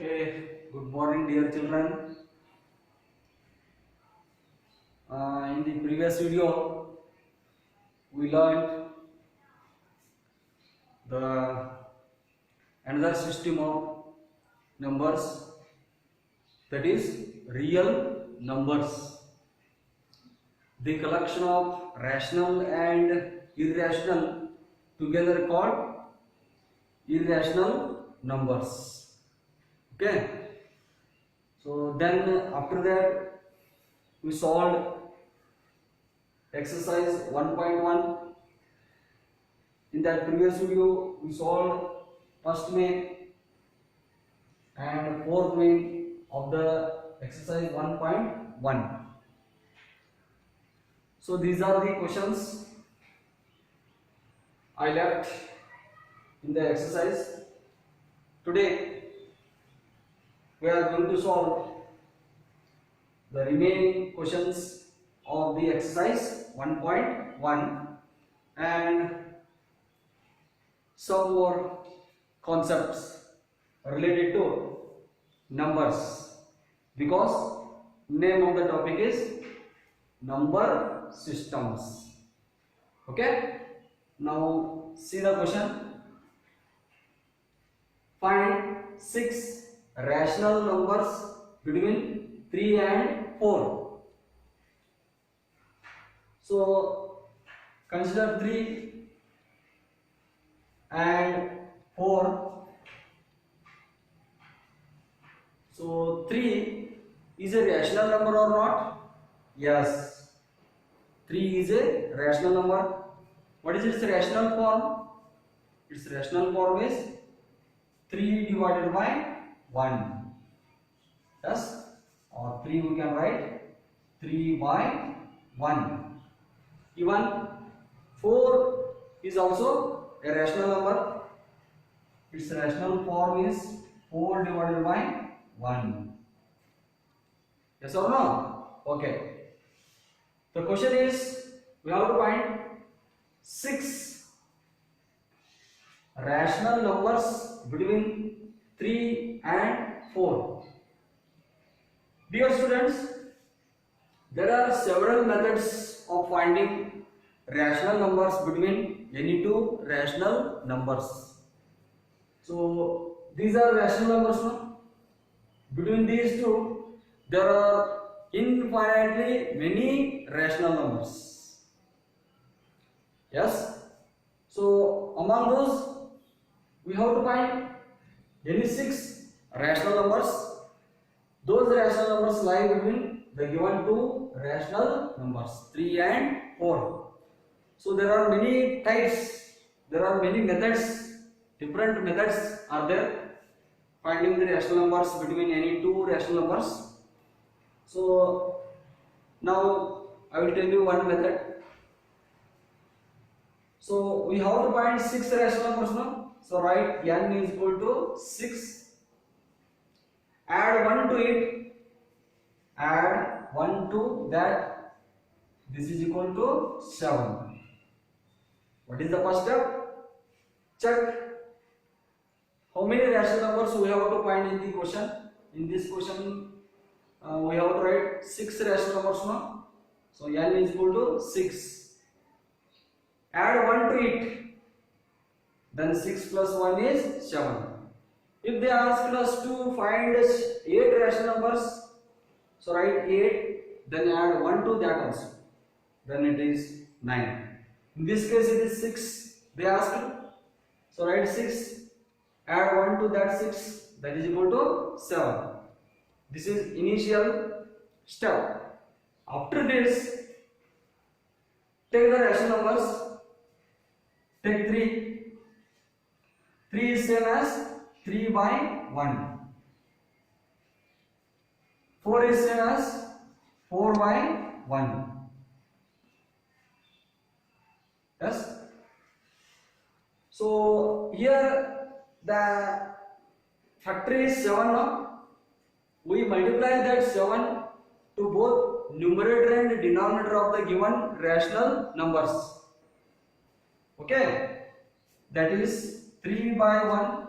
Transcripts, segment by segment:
Okay, good morning, dear children. In the previous video, we learned the another system of numbers, that is real numbers. The collection of rational and irrational together called irrational numbers. Okay. So then after that we solved exercise 1.1. In that previous video we solved first main and fourth main of the exercise 1.1. So these are the questions I left in the exercise. Today we are going to solve the remaining questions of the exercise 1.1 and some more concepts related to numbers, because name of the topic is number systems. Okay, now see the question. Find 6 rational numbers between 3 and 4. So consider 3 and 4. So 3 is a rational number or not? Yes, 3 is a rational number. What is its rational form? Its rational form is 3 divided by 1. Yes, or 3 we can write 3 by 1. Even 4 is also a rational number. Its rational form is 4 divided by 1. Yes or no? Okay. The question is, we have to find 6 rational numbers between 3 and 4. Dear students, there are several methods of finding rational numbers between any two rational numbers. So these are rational numbers, no? Between these two, there are infinitely many rational numbers. Yes. So among those, we have to find any 6 rational numbers. Those rational numbers lie between the given two rational numbers 3 and 4. So there are many types, there are many methods, different methods are there finding the rational numbers between any two rational numbers. So now I will tell you one method. So we have to find 6 rational numbers now. So write n is equal to 6. Add 1 to it. Add 1 to that. This is equal to 7. What is the first step? Check how many rational numbers we have to find in the question. In this question, we have to write 6 rational numbers now. So n is equal to 6. Add 1 to it. Then 6 plus 1 is 7. If they ask us to find 8 rational numbers, so write 8, then add 1 to that also. Then it is 9. In this case it is 6. They asked. So write 6, add 1 to that 6, that is equal to 7. This is initial step. After this, take the rational numbers. Take 3. 3 is same as 3 by 1. 4 is same as 4 by 1. Yes. So here the factor is 7 now. We multiply that 7 to both numerator and denominator of the given rational numbers. Okay, that is 3 by 1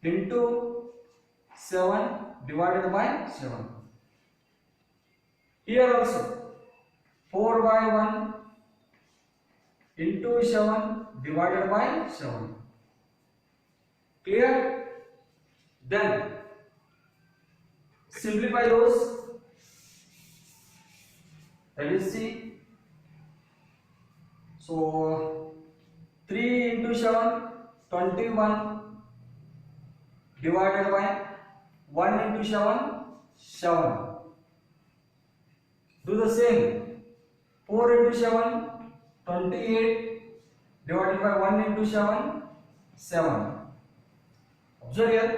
into 7 divided by 7. Here also 4 by 1 into 7 divided by 7. Clear? Then simplify those. Let us see. So 3 into 7 21 divided by 1 into 7 7. Do the same. 4 into 7 28 divided by 1 into 7 7. Observe here.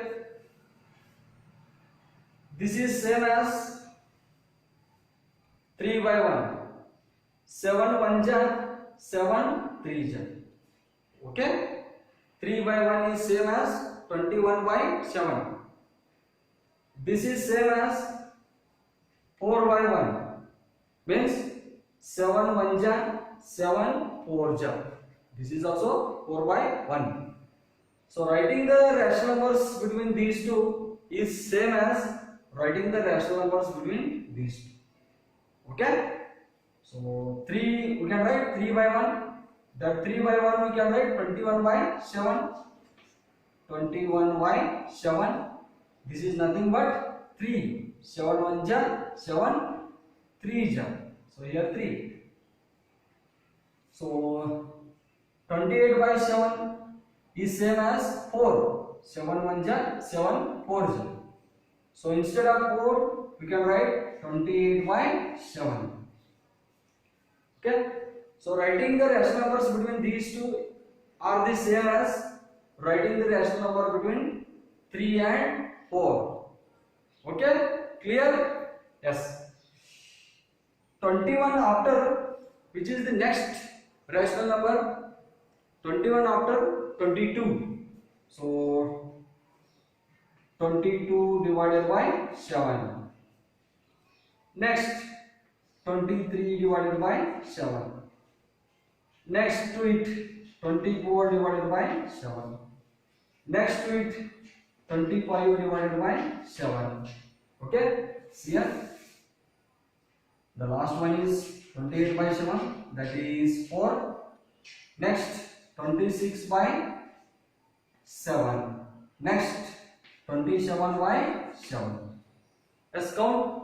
This is same as 3 by 1. 7 1 ja 7 3 ja. Okay. 3 by 1 is same as 21 by 7. This is same as 4 by 1. Means 7 1 ja 7 4 ja. This is also 4 by 1. So writing the rational numbers between these two is same as writing the rational numbers between these two. Okay. So 3 we can write 3 by 1. That 3 by 1 we can write 21 by 7. 21 by 7. This is nothing but 3. 7 1 ja 7 3 ja. So here 3. So 28 by 7 is same as 4. 7 1 ja 7 4 ja. So instead of 4 we can write 28 by 7. Okay. So writing the rational numbers between these two are the same as writing the rational number between 3 and 4. Okay. Clear? Yes. 21 after, which is the next rational number. 21 after 22. So 22 divided by 7. Next 23 divided by 7. Next to it 24 divided by 7. Next to it 25 divided by 7. Okay. See here. The last one is 28 by 7, that is 4. Next 26 by 7. Next 27 by 7. Let's count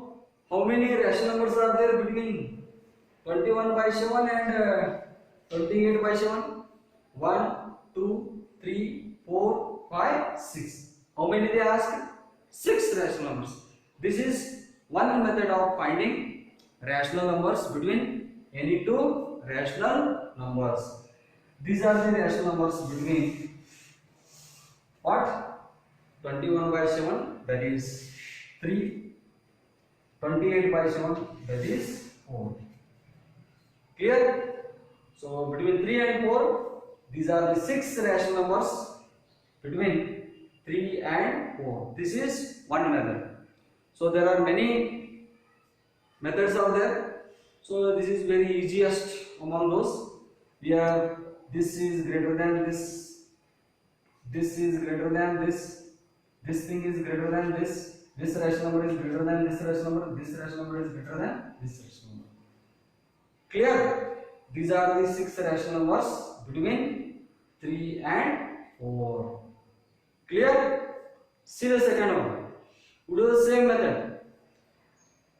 how many rational numbers are there between 21 by 7 and 28 by 7. 1, 2, 3, 4, 5, 6. How many they ask? 6 rational numbers. This is one method of finding rational numbers between any two rational numbers. These are the rational numbers between what? 21 by 7, that is 3. 28 by 7, that is 4. Clear? So between 3 and 4, these are the 6 rational numbers between 3 and 4. This is one method. So there are many methods out there. So this is very easiest among those. We have this is greater than this. This is greater than this. This thing is greater than this. This rational number is greater than this rational number. This rational number is greater than this rational number. Clear? These are the 6 rational numbers between 3 and 4. Clear? See the second one. We do the same method.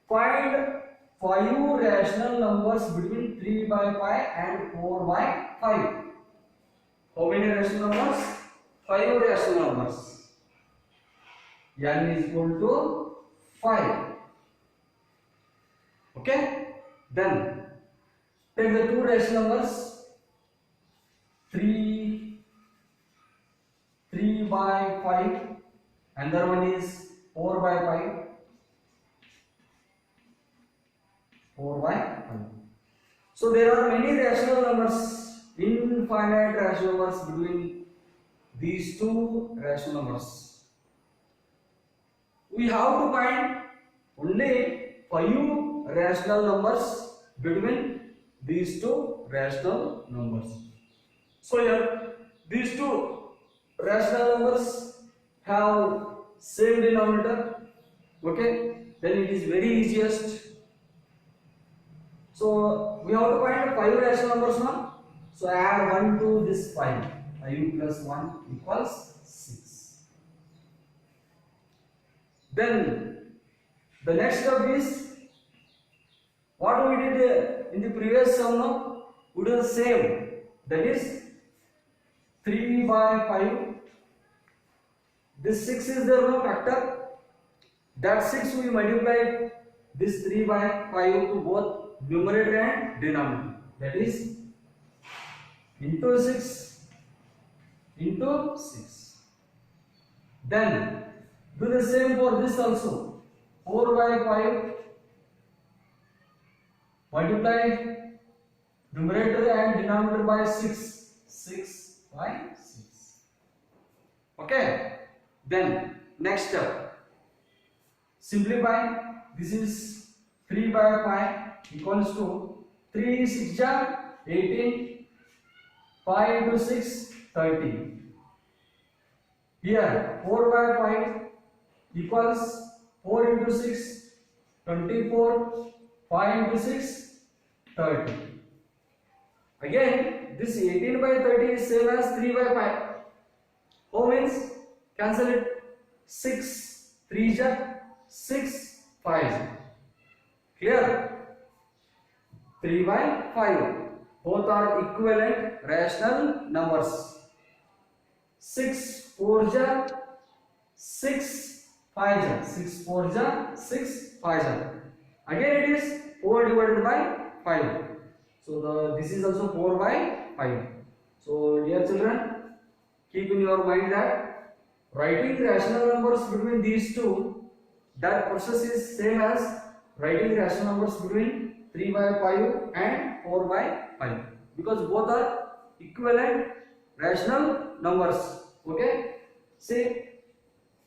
Find 5 rational numbers between 3 by 5 and 4 by 5. How many rational numbers? 5 rational numbers. N is equal to 5. Okay? Then take the 2 rational numbers. 3 by 5. Another one is 4 by 5. 4 by 5. So there are many rational numbers, infinite rational numbers between these two rational numbers. We have to find only 5 rational numbers between these two rational numbers. So here these two rational numbers have same denominator. Okay, then it is very easiest. So we have to find 5 rational numbers now. So add 1 to this 5. 5 plus 1 equals 6. Then the next step is what we did in the previous sum now. We do the same. That is 3 by 5. This 6 is there no factor. That 6 we multiply this 3 by 5 to both numerator and denominator. That is into 6 into 6. Then do the same for this also. 4 by 5 multiply numerator and denominator by 6. 6 by 6. Okay. Then next step. Simplify. This is 3 by 5 equals to 3 6 ja 18. 5 into 6 30. Here 4 by 5 equals 4 into 6 24. 5 into 6 30. Again this 18 by 30 is same as 3 by 5. How means cancel it. 6 3 ja 6 5. Clear? 3 by 5. Both are equivalent rational numbers. 6 4 ja 6 5 ja 6 4 ja 6 5 ja. Again it is 4 divided by 5. So this is also 4 by 5. So dear children, keep in your mind that writing rational numbers between these two, that process is same as writing rational numbers between 3 by 5 and 4 by 5, because both are equivalent rational numbers. Okay, say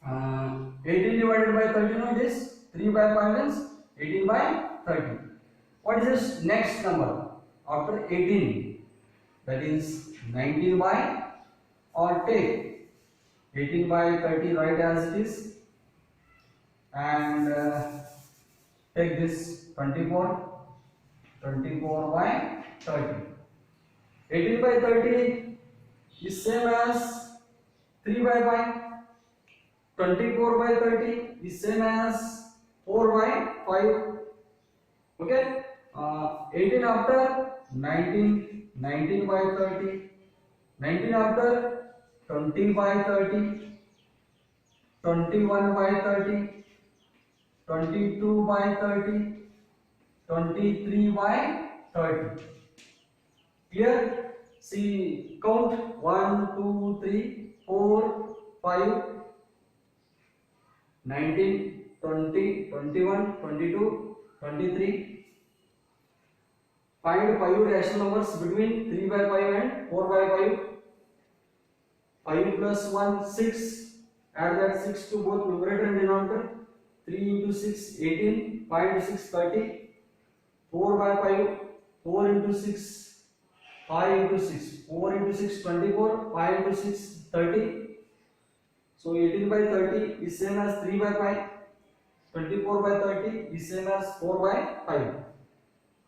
18 divided by 30, no, it is 3 by 5 means 18 by 30. What is this next number after 18? That is 19 by, or take 18 by 30, write as it is, and take this 24 by 30. 18 by 30 is same as 3 by 5. 24 by 30 is same as 4 by 5. Okay, 18 after 19, 19 by 30, 19 after 20 by 30, 21 by 30, 22 by 30, 23 by 30. Clear? See, count 1, 2, 3, 4, 5, 19, 20, 21, 22, 23. Find 5 rational numbers between 3 by 5 and 4 by 5. 5 plus 1, 6. Add that 6 to both numerator and denominator. 3 into 6, 18. 5 into 6, 30. 4 by 5, 4 into 6, 5 into 6. 4 into 6, 24. 5 into 6, 30. So 18 by 30 is same as 3 by 5. 24 by 30 is same as 4 by 5.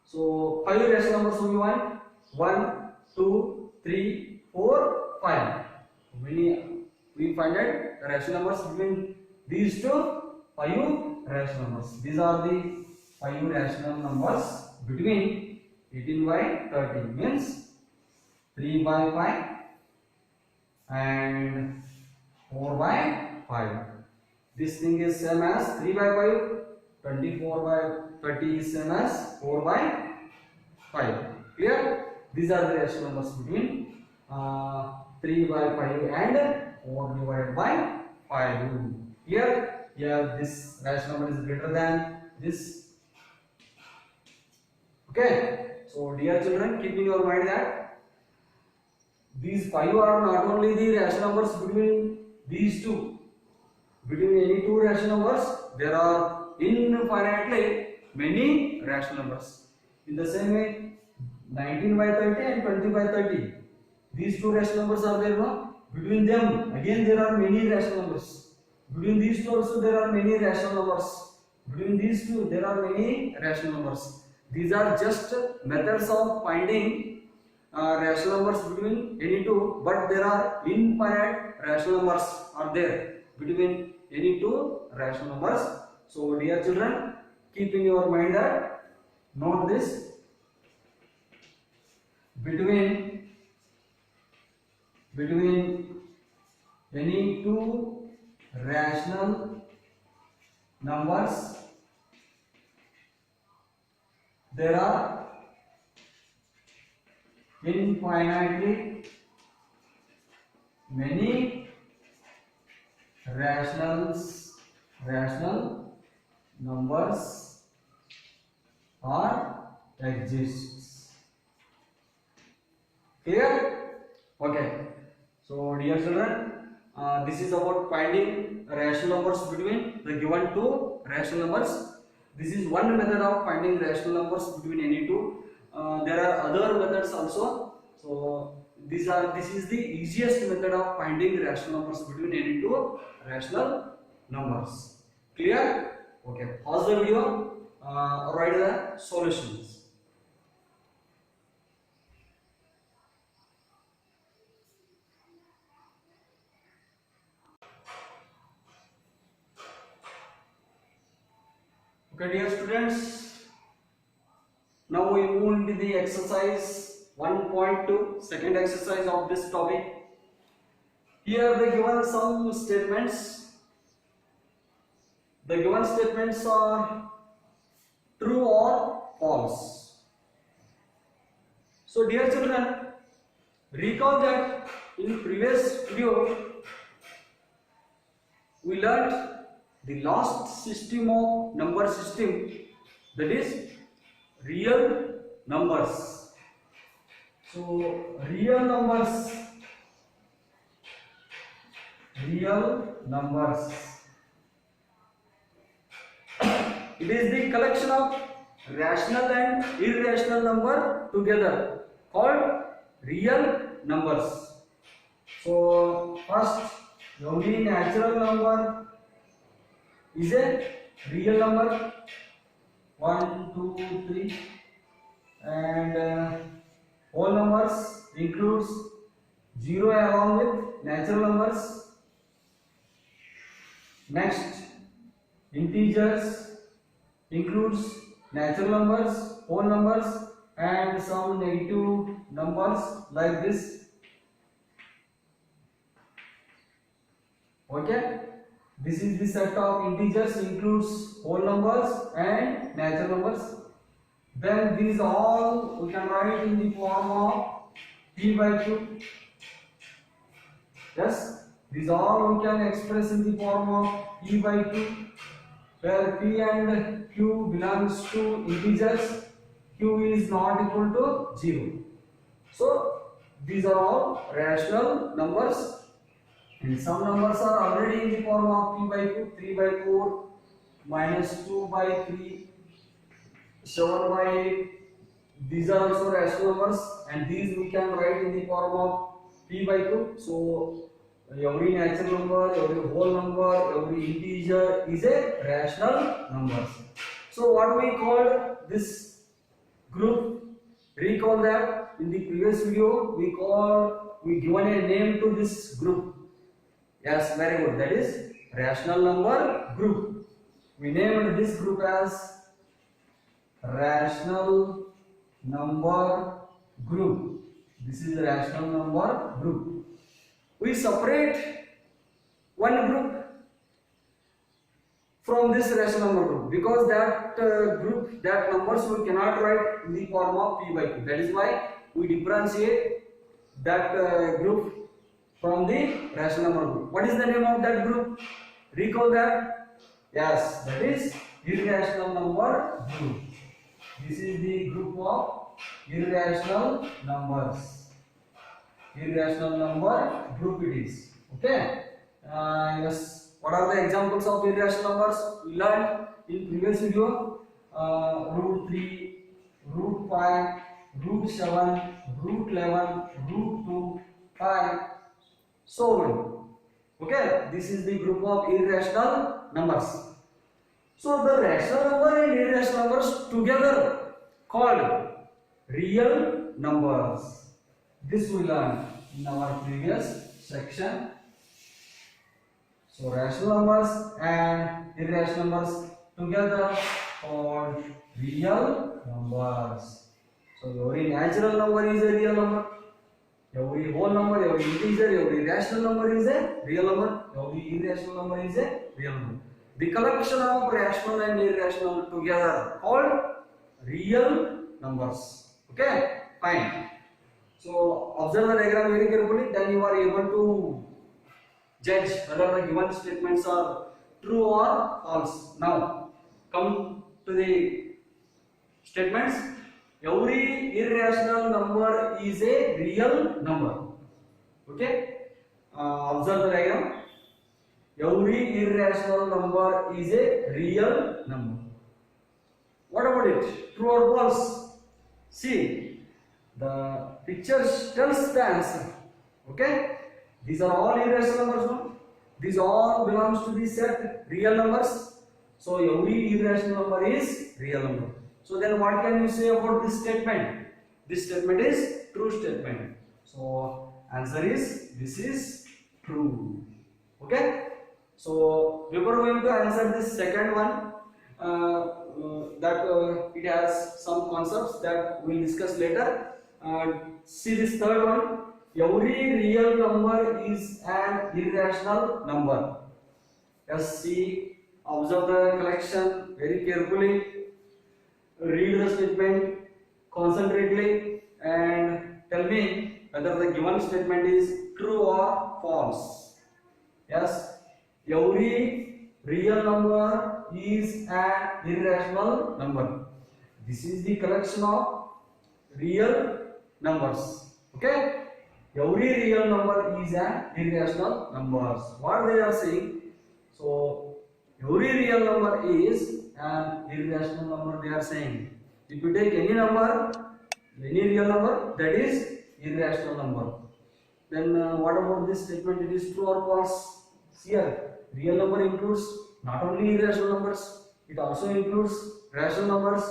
So 5 rational numbers only want. 1, 2, 3, 4, 5. We find out the rational numbers between these two 5 rational numbers. These are the 5 rational numbers between 18 by 30, means 3 by 5 and 4 by 5. This thing is same as 3 by 5. 24 by 30 is same as 4 by 5. Clear? These are the rational numbers between 3 by 5 and 4 divided by 5. Here, yeah, this rational number is greater than this. Okay. So, dear children, keep in your mind that these 5 are not only the rational numbers between these two. Between any two rational numbers, there are infinitely many rational numbers. In the same way, 19 by 30 and 20 by 30. These two rational numbers are there, no? Between them, again there are many rational numbers. Between these two also there are many rational numbers. Between these two there are many rational numbers. These are just methods of finding rational numbers between any two, but there are infinite rational numbers are there between any two rational numbers. So dear children, keep in your mind that note this, between any two rational numbers there are infinitely many rational numbers are exists. Clear? Okay. So dear children, this is about finding rational numbers between the given two rational numbers. This is one method of finding rational numbers between any two. There are other methods also. So this is the easiest method of finding rational numbers between any two rational numbers. Clear? Okay. Pause the video. Write the solutions. Okay, dear students, now we move into the exercise 1.2, second exercise of this topic. Here they given some statements. The given statements are true or false. So dear children, recall that in previous video we learnt the last system of number system, that is real numbers. So real numbers it is the collection of rational and irrational number together called real numbers. So first, only natural number is a real number, 1, 2, 3, and whole numbers includes 0 along with natural numbers. Next, integers includes natural numbers, whole numbers, and some negative numbers like this. Okay, this is the set of integers, includes whole numbers and natural numbers. Then these all we can write in the form of p by q. Yes, these all we can express in the form of p by q, where p and q belongs to integers, q is not equal to 0. So these are all rational numbers, and some numbers are already in the form of p by q, 3 by 4, minus 2 by 3, 7 by 8. These are also rational numbers, and these we can write in the form of p by q. So every natural number, every whole number, every integer is a rational number. So what we called this group, recall that in the previous video we given a name to this group. Yes, very good. That is rational number group. We named this group as rational number group. This is rational number group. We separate one group from this rational number group, because that group, that numbers we cannot write in the form of p by q. That is why we differentiate that group from the rational number group. What is the name of that group? Recall that. Yes, that is irrational number group. This is the group of irrational numbers. Irrational number group it is. Okay. Yes. What are the examples of irrational numbers? We learned in previous video. Root 3, root 5, root 7, root 11, root 2, 5, so on. Okay, this is the group of irrational numbers. So the rational number and irrational numbers together called real numbers. This we learned in our previous section. So rational numbers and irrational numbers together called real numbers. So every natural number is a real number. Every whole number, every integer, every rational number is a real number. Every irrational number is a real number. The collection of rational and irrational together called real numbers. Okay, fine. So observe the diagram very carefully, then you are able to judge whether the given statements are true or false. Now come to the statements. Every irrational number is a real number. Okay, observe the diagram. Every irrational number is a real number. What about it? True or false? See, the picture tells the answer. Okay, these are all irrational numbers. No? These all belongs to the set real numbers. So every irrational number is real number. So then what can you say about this statement? This statement is true statement. So answer is this is true. Okay. So before going to answer this second one, it has some concepts that we will discuss later. See this third one. Every real number is an irrational number. Just see, observe the collection very carefully. Read the statement concentrately and tell me whether the given statement is true or false. Yes, every real number is an irrational number. This is the collection of real numbers. Okay, every real number is an irrational number. What they are saying? So every real number is an irrational number, they are saying. If you take any number, any real number, that is irrational number. Then what about this statement? It is true or false? Here, real number includes not only irrational numbers, it also includes rational numbers.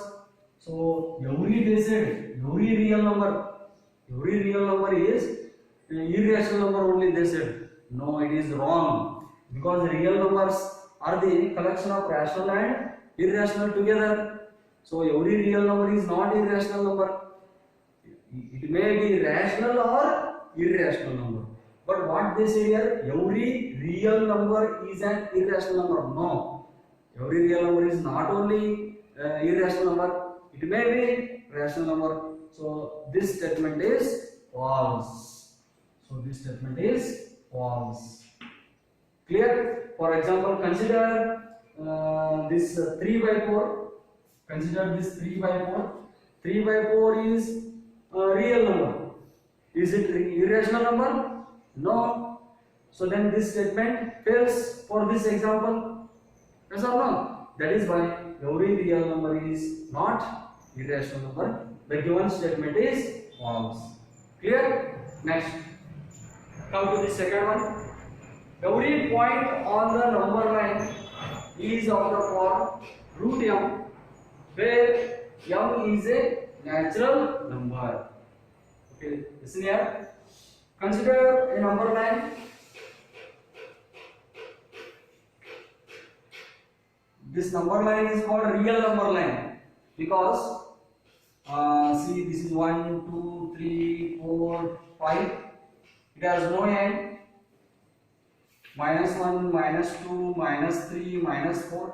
So every they said, every real number is irrational number only, they said. No, it is wrong, because real numbers are the collection of rational and irrational together. So every real number is not irrational number. It may be rational or irrational number. But what they say here, every real number is an irrational number. No, every real number is not only irrational number. It may be rational number. So this statement is false. So this statement is false. Clear? For example, consider this 3 by 4. Consider this 3 by 4. 3 by 4 is a real number. Is it irrational number? No. So then this statement fails for this example. Yes or no? That is why every real number is not irrational number. The given statement is false. Clear? Next. Come to the second one. Every point on the number line is of the form root m, where m is a natural number. Okay, listen here. Consider a number line. This number line is called real number line because see, this is 1, 2, 3, 4, 5. It has no end. -1, -2, -3, -4.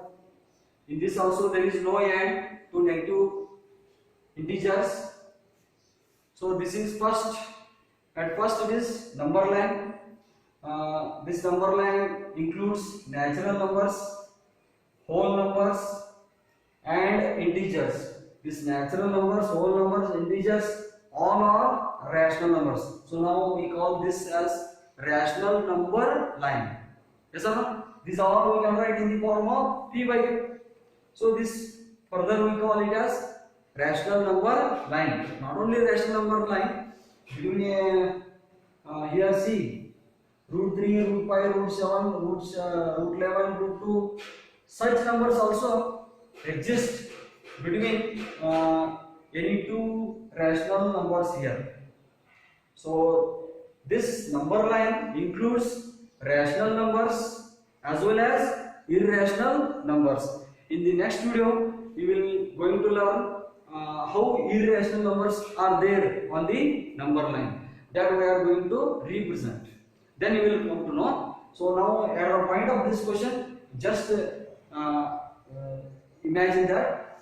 In this also there is no end to negative integers. So this is first. At first it is number line. This number line includes natural numbers, whole numbers, and integers. These natural numbers, whole numbers, integers, all are rational numbers. So now we call this as rational number line. Yes or no? These all we can write in the form of P by Q. So this further we call it as rational number line. Not only rational number line, here see root 3, root 5, root 7, root 11, root 2. Such numbers also exist between any two rational numbers here. So this number line includes rational numbers as well as irrational numbers. In the next video, we will going to learn how irrational numbers are there on the number line that we are going to represent. Then you will come to know. So now at the point of this question, just imagine that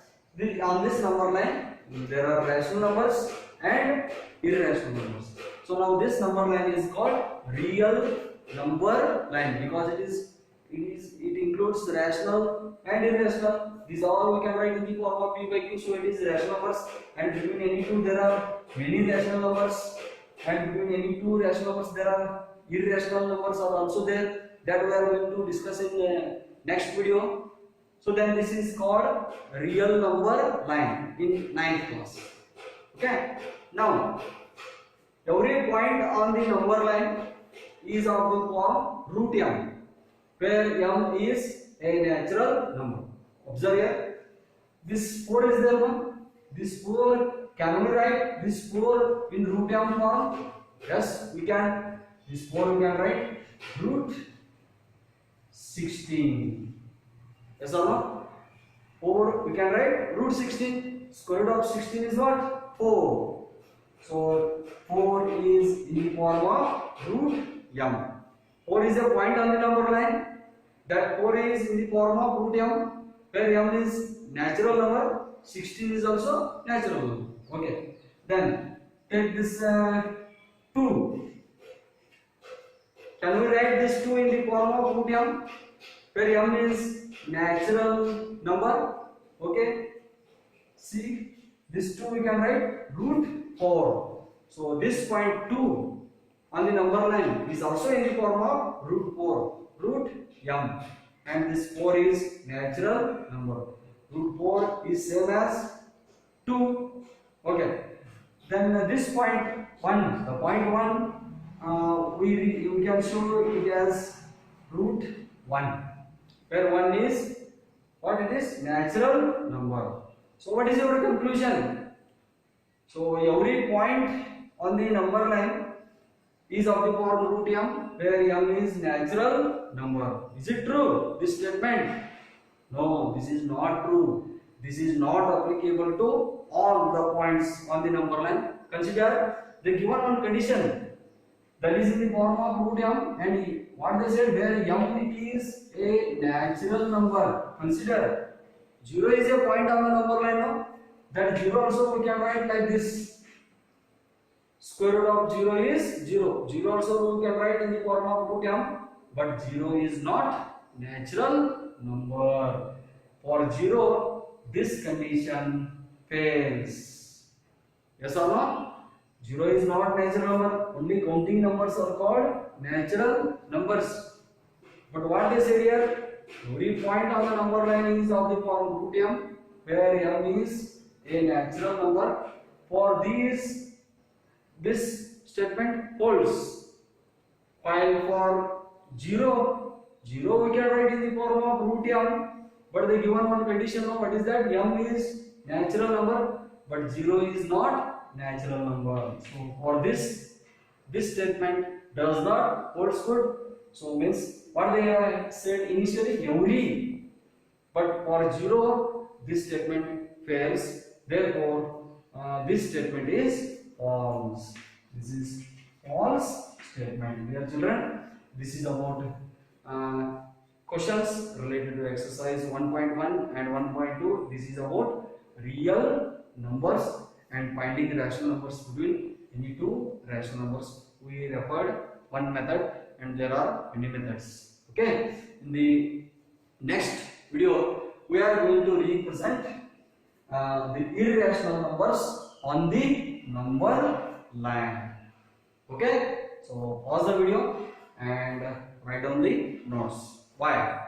on this number line there are rational numbers and irrational numbers. So now this number line is called real number line because it includes rational and irrational. These all we can write in the form of p by q. So it is rational numbers, and between any two there are many rational numbers, and between any two rational numbers there are irrational numbers are also there. That we are going to discuss in next video. So then this is called real number line in 9th class. Okay. Now every point on the number line is of the form root m, where m is a natural number. Observe here. This 4 is there one. This 4, can we write this 4 in root m form? Yes, we can. This 4 we can write root 16. Yes or no? 4 we can write root 16. Square root of 16 is what? 4. So 4 is in the form of root m. 4 is a point on the number line. That 4 is in the form of root m, where m is natural number. 16 is also natural number. Okay. Then take this 2. Can we write this 2 in the form of root m, where m is natural number? Okay. See, this 2 we can write root 4. So this point 2 on the number line is also in the form of root 4, root m, and this 4 is natural number. Root 4 is same as 2. Okay. Then this point 1, the point 1, we can show it as root 1, where 1 is what it is? Natural number. So what is your conclusion? So every point on the number line is of the form root m, where m is natural number. Is it true, this statement? No, this is not true. This is not applicable to all the points on the number line. Consider the given one condition that is in the form of root m, and what they said, where m is a natural number. Consider 0 is a point on the number line. No? That 0 also we can write like this. Square root of 0 is 0. 0 also we can write in the form of root m, but 0 is not natural number. For 0, this condition fails. Yes or no? 0 is not natural number. Only counting numbers are called natural numbers. But what they say here, every point on the number line is of the form root m, where m is a natural number. For these, this statement holds. While for 0 we can write in the form of root m, but the given one condition, what is that? M is natural number, but 0 is not natural number. So for this statement does not holds good. So means what they have said initially, every, but for 0 this statement fails. Therefore this statement is false. This is false statement. Dear children, this is about questions related to exercise 1.1 and 1.2. This is about real numbers and finding rational numbers between any two rational numbers. We referred one method, and there are many methods. Okay. In the next video, we are going to represent the irrational numbers on the number line. Okay. So pause the video and write down the notes. Why?